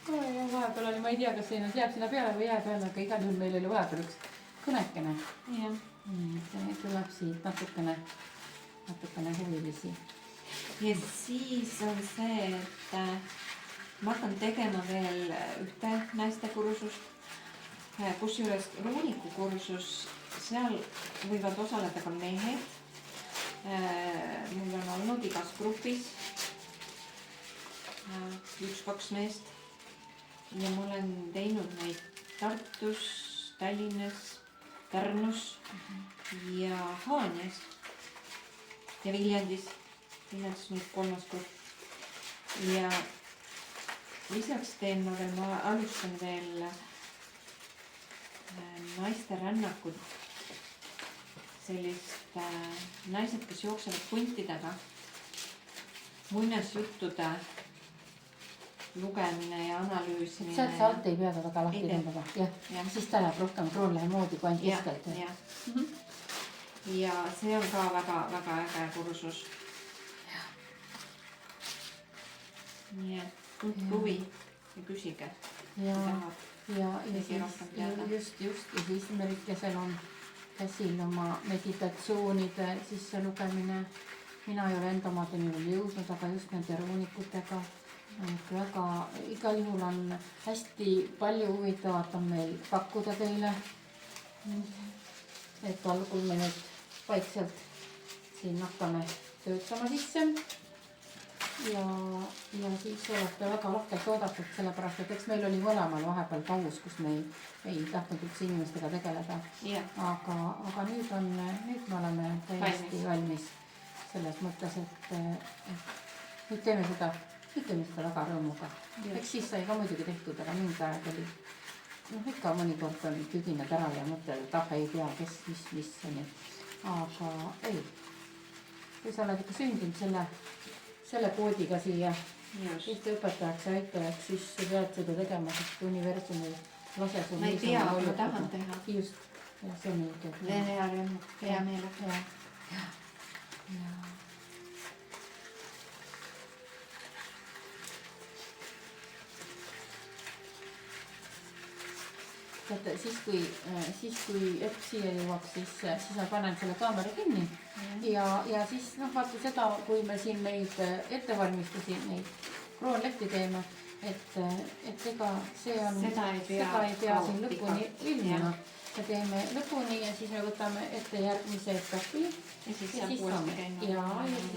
Vahepeal oli, ma ei tea, kas see jääb sinna peale või jääb peale, aga igal juhul meil oli vahepeal üks kõnekene. See tuleb siit natukene huvilisi. Ja siis on see, et ma hakkan tegema veel ühte naiste kursust, kusjuures ruuniku kursus, seal võivad osaleda ka mehed. Mul on olnud igas grupis 1-2 meest ja ma olen teinud neid Tartus, Tallinnas, Pärnus ja Haanjas ja Viljandis nüüd 3. grupp. Ja lisaks teen ma veel, ma alustan veel naiste rännakut, sellist naised, kes jooksevad puntidega, muinasjuttude lugemine ja analüüsimine. Sealt alt ei pea väga lahti tõmbama. Jah, siis ta läheb rohkem kroonlehe moodi kui ainult keskelt. Ja see on ka väga äge kursus. Nii et tundke huvi ja küsige. Ja siis just Merikesel on käsil oma meditatsioonide sisse lugemine. Mina ei ole enda omadeni veel jõudnud, aga just nende ruunikutega väga igal juhul on hästi palju huvitavat on meil pakkuda teile. Et algul me nüüd vaikselt siin hakkame töötama sisse. Ja siis olete väga lahkelt oodatud, sellepärast, et eks meil oli mõlemal vahepeal paus, kus me ei tahtnud üldse inimestega tegeleda. Aga nüüd me oleme täiesti valmis selles mõttes, et nüüd teeme seda väga rõõmuga. Eks siis sai ka muidugi tehtud, aga mingi aeg oli, ikka mõnikord on tüdined ära ja mõtled, et ei tea, kes, mis on. Aga ei, kui sa oled ikka sündinud selle koodiga siia Eesti õpetajaks ja aitajaks, siis sa pead seda tegema, sest universumi lase sul. Ma ei tea, ma tahan teha. Just, ja see on nii. Hea meelega. Ja. Siis kui hetk siia jõuaks, siis ma panen selle kaamera kinni ja siis vaata seda, kui me siin neid ettevalmistusi, neid kroonlehti teeme, et ega seda ei pea siin lõpuni ilmima. Me teeme lõpuni ja siis me võtame ette järgmise etapi ja siis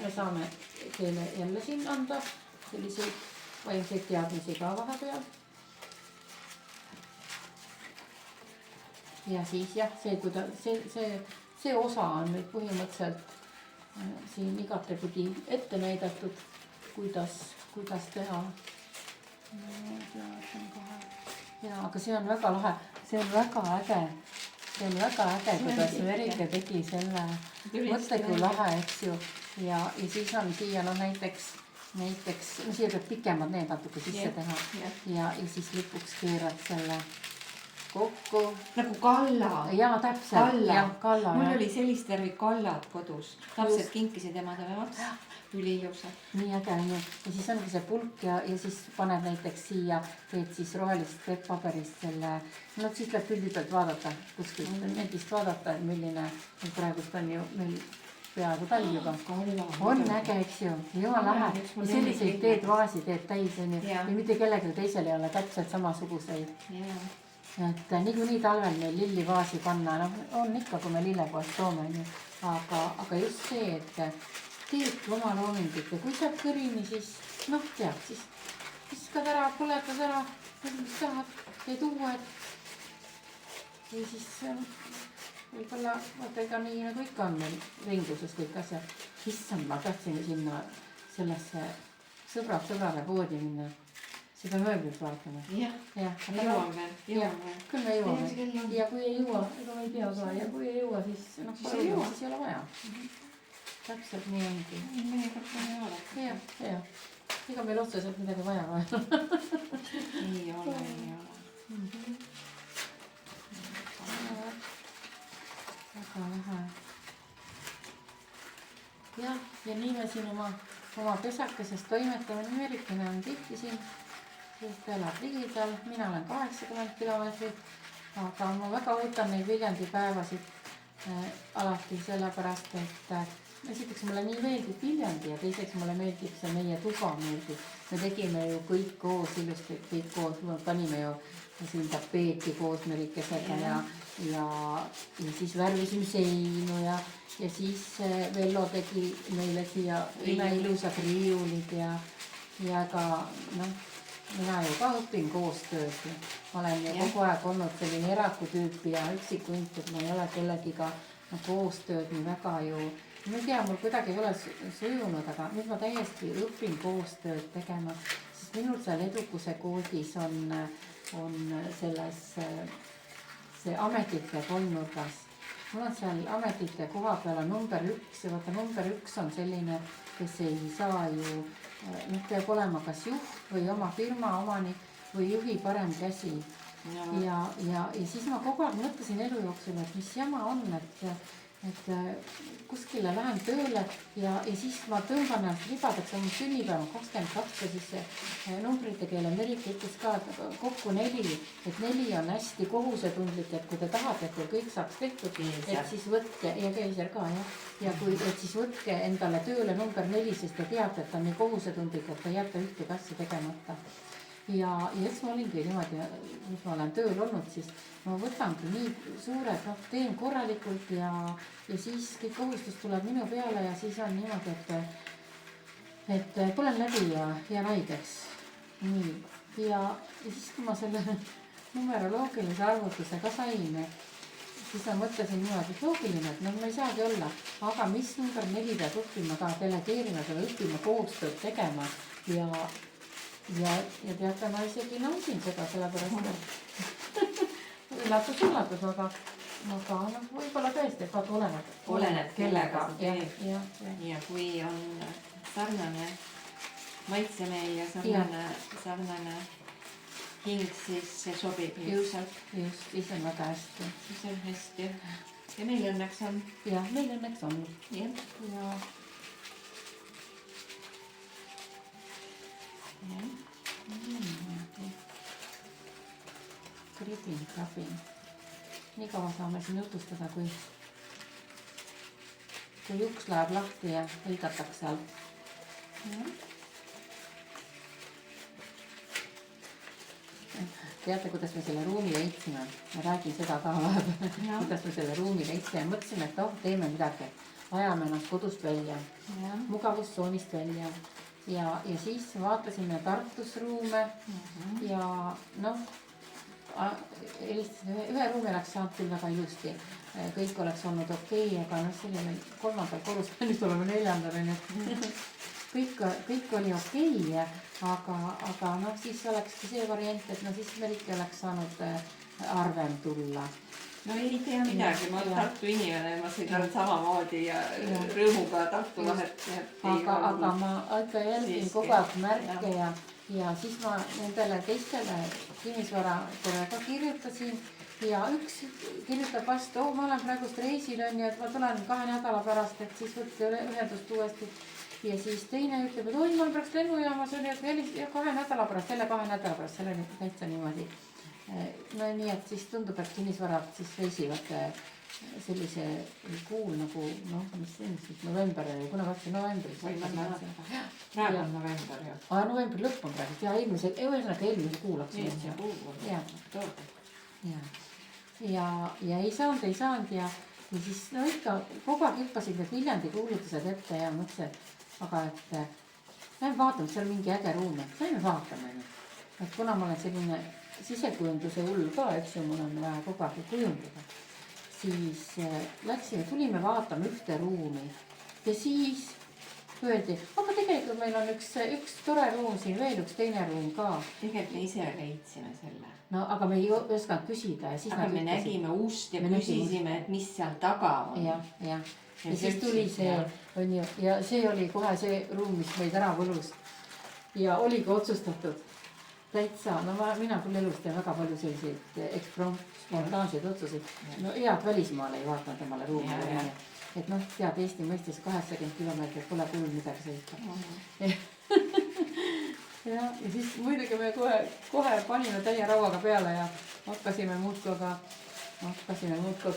me saame teile jälle siin anda selliseid vaimseid teadmisi ka vahepeal. Ja siis see osa on nüüd põhimõtteliselt siin igatepidi ette näidatud, kuidas teha. Aga see on väga lahe, see on väga äge, kuidas Merike tegi selle mõtte kui lahe, eks ju. Ja siis on siia näiteks, siia peab pikemad need natuke sisse teha ja siis lõpuks keerad selle kokku. Nagu kalla. Jaa, täpselt. Kalla. Mul oli sellist värvi kallad kodus. Lapsed kinkisid emadele otsa. Üli ilusad. Nii äge on ju. Ja siis ongi see pulk ja siis paned näiteks siia, teed siis rohelist kreeppaberist selle. Siis läheb pildi pealt vaadata, kuskilt nendist vaadata, milline praegust on ju meil peaaegu talv juba. On äge, eks ju. Jumal lähe. Ja selliseid teed vaasi teed täis on ju. Ja mitte kellelgi teisel ei ole täpselt samasuguseid. Et niikuinii talvel meil lillivaasi panna, on ikka, kui me lillepoest toome, aga just see, et teed oma loomingit ja kui saab kõrini, siis tead, siis viskad ära, põletad ära, mis tahad, teed uued. Ja siis võib-olla, vaata ega nii nagu ikka on meil ringluses kõik asjad. Issand, ma tahtsin sinna sellesse sõbrale poodi minna. Seda mööblit vaatame. Jõuame veel. Küll me jõuame. Ja kui ei jõua, ega me ei tea ka. Ja kui ei jõua, siis ei ole vaja. Täpselt nii ongi. Meie kord ei ole. Jah. Ega meil otseselt midagi vaja vaja. Ei ole. Väga lähe. Ja nii me siin oma pesakesest toimetame. Merikene on tihti siin ta elab ligidal, mina olen 80 kilomeetrit, aga ma väga ootan neid Viljandi päevasid alati sellepärast, et esiteks mulle nii meeldib Viljandi ja teiseks mulle meeldib see meie tuba meeldib. Me tegime ju kõik koos ilusti, kõik koos, panime ju siin tapeeti koos Merikesega ja siis värvisime seinu ja siis Vello tegi meile siia imeilusad riiulid ja ka noh, mina ju ka õpin koostöös. Ma olen ju kogu aeg olnud selline erakutüüpi ja üksikunt, et ma ei ole kellegiga koostööd nii väga ju. Ma ei tea, mul kuidagi ei ole sujunud, aga nüüd ma täiesti õpin koostööd tegema, sest minul seal edukuse koodis on selles see ametite kolmnurgas. Mul on seal ametite koha peal number 1 ja vaata number 1 on selline, kes ei saa ju, peab olema kas juht või oma firma omanik või juhi parem käsi. Ja siis ma kogu aeg mõtlesin elu jooksul, et mis jama on, et kuskile lähen tööle ja siis ma tõmban ennast ribadeks, on sünnipäev 22 ja siis numbrite keele Merike ütles ka kokku 4, et 4 on hästi kohusetundlik, et kui te tahate, et teil kõik saaks tehtud, et siis võtke, ja Keiser ka ja kui, et siis võtke endale tööle number 4, sest te teate, et ta on nii kohusetundlik, et ta jätta ühtegi asja tegemata. Ja siis ma olingi niimoodi, mis ma olen tööl olnud, siis ma võtangi nii suured, teen korralikult ja siis kõik kohustus tuleb minu peale ja siis on niimoodi, et tulen läbi ja jään haigeks. Nii. Ja siis, kui ma selle numeroloogilise arvutuse ka sain, siis ma mõtlesin niimoodi, et loogiline, et ma ei saagi olla, aga mis number 4 peab õppima ka delegeerima, peab õppima koostööd tegema ja teate, ma isegi naudin seda, sellepärast üllatus, aga võib-olla tõesti, et oleneb kellega sa teed. Ja kui on sarnane maitsemeel ja sarnane hing, siis see sobib lihtsalt. Just, siis on väga hästi. Siis on hästi. Ja meil õnneks on. Ja, meil õnneks on. Ja. Kribin. Nii kaua saame siin jutustada, kui uks läheb lahti ja hõigatakse seal. Teate, kuidas me selle ruumi leitsime? Ma räägin seda ka vahepeal, kuidas me selle ruumi leitsime. Mõtlesime, et teeme midagi. Ajame ennast kodust välja, mugavustsoonist välja. Ja siis vaatasime Tartus ruume ja ühe ruumi oleks saanud küll väga ilusti. Kõik oleks olnud okei, aga selline 3. korrusel, nüüd oleme 4. Kõik oli okei, aga siis olekski see variant, et siis Merike oleks saanud arvem tulla. No ei tea midagi, ma olen Tartu inimene, ma sõidan samamoodi ja rõõmuga Tartu vahet. Aga ma ikka jälgin kogu aeg märke ja siis ma nendele teistele kinnisvaradele ka kirjutasin ja üks kirjutab vastu, ma olen praegust reisil on ja et ma tulen 2 nädala pärast, et siis võtte ühendust uuesti. Ja siis teine ütleb, et oi, ma olen praegust lennujaamas on ja 2 nädala pärast, selle 2 nädala pärast, selle täitsa niimoodi. No nii, et siis tundub, et kinnisvarad siis reisivad sellise kuul nagu, mis see on siis november, kuna vaatsin novembris. Praegu on november ju. Novembri lõpp on praegu, ja eelmise kuu läks. Ja ei saanud ja siis ikka kogu aeg hüppasid need Viljandi kuulutused ette ja mõtlesin, aga et lähen vaatame, seal on mingi äge ruum, et lähme vaatame. Et kuna ma olen selline sisekujunduse hull ka, eks ju, mul on vaja kogu aeg kujundada, siis tulime vaatama ühte ruumi ja siis öeldi, aga tegelikult meil on üks tore ruum siin, veel üks teine ruum ka. Tegelikult me ise leidsime selle. No aga me ei osanud küsida ja siis aga me nägime ust ja küsisime, et mis seal taga on. Ja siis tuli see, on ju, ja see oli kohe see ruum, mis meid ära võlus ja oligi otsustatud. Täitsa, mina küll elust teen väga palju selliseid spontaanseid otsuseid. No head välismaale ei vaatanud temale ruumi. Et tead, Eesti mõistes 80 kilomeetrit pole küll midagi sõita. ja siis muidugi me kohe panime täie rauaga peale ja hakkasime muudkui aga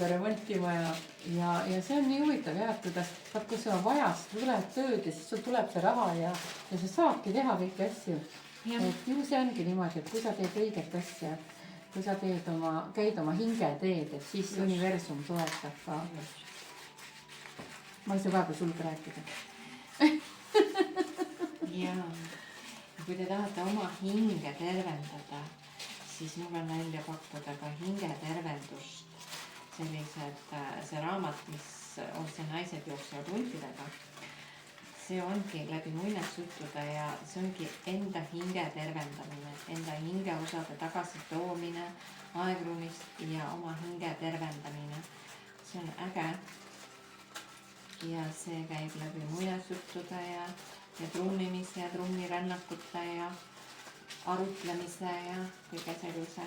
remontima ja see on nii huvitav jah, et kuidas, vaat kui sul on vaja, siis tuleb tööd ja siis sul tuleb see raha ja sa saadki teha kõiki asju. Et ju see ongi niimoodi, et kui sa teed õiget asja, kui sa käid oma hingeteed, et siis universum toetab ka. Ma ei saa praegu sulge rääkida. Jaa, kui te tahate oma hinge tervendada, siis mul on välja pakkuda ka hingetervendust. See raamat, mis on see Naised jooksevad huntidega. See ongi läbi muinasjuttude ja see ongi enda hinge tervendamine, enda hingeosade tagasitoomine aegruumist ja oma hinge tervendamine. See on äge. Ja see käib läbi muinasjuttude ja trummimise ja trummirännakute ja arutlemise ja kõige sellise.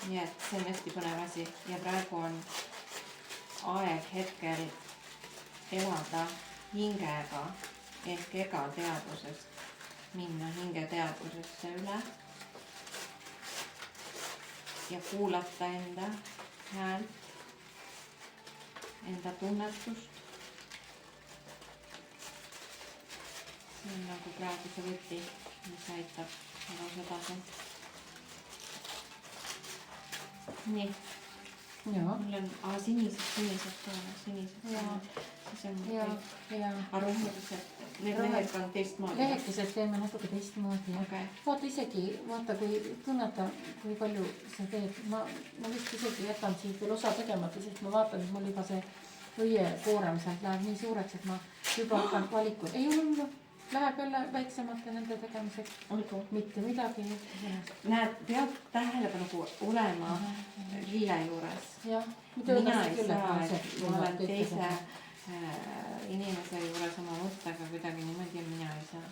Nii et see on hästi põnev asi ja praegu on aeg hetkel elada hingega ehk egateadvusest, minna hingeteadvusesse üle ja kuulata enda häält, enda tunnetust. See on nagu praegu see võti, mis aitab edasi edasi. Nii. Mul on sinised toone. Siis on aruhmudused. Need lehed on teistmoodi. Lehekesed teeme natuke teistmoodi. Okay. Vaata kui tunneta, kui palju sa teed. Ma vist isegi jätan siit veel osa tegemata, sest ma vaatan, et mul juba see õie koorem sealt läheb nii suureks, et ma juba hakkan valikut. Ei ole, läheb jälle väiksemate nende tegemiseks. Olgu. Mitte midagi. Näed, peab tähelepanu olema lille juures. Jah. Mina ei saa, et ma olen teise inimese juures oma mõttega kuidagi niimoodi ja mina ei saa.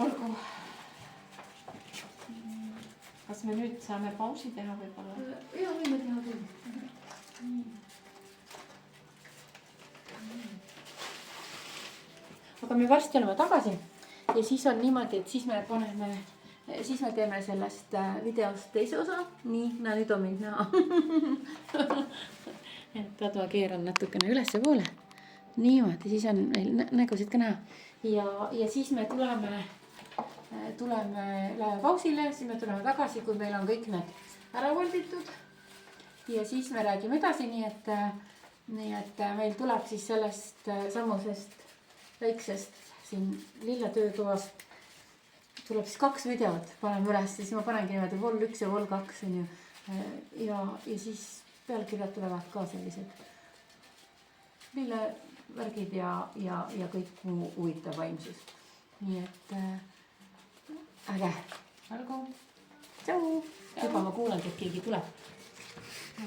Olgu. Kas me nüüd saame pausi teha võib-olla? Jah, võime teha küll. Aga me varsti oleme tagasi ja siis on niimoodi, et siis me teeme sellest videost teise osa. Nii, nüüd on mind näha. Et ma keeran natukene ülesse poole. Niimoodi, siis on meil nägusid ka näha. Ja siis me läheme pausile, siis me tuleme tagasi, kui meil on kõik need ära volditud. Ja siis me räägime edasi, nii et meil tuleb siis sellest samusest väiksest siin lille töötoast tuleb siis 2 videot, paneme üles, siis ma panengi niimoodi vol 1 ja vol 2 on ju. Ja siis pealkirjad tulevad ka sellised lillevärgid ja kõik muu huvitav vaimsus. Nii et äge. Olgu. Tšau. Juba ma kuulen, et keegi tuleb.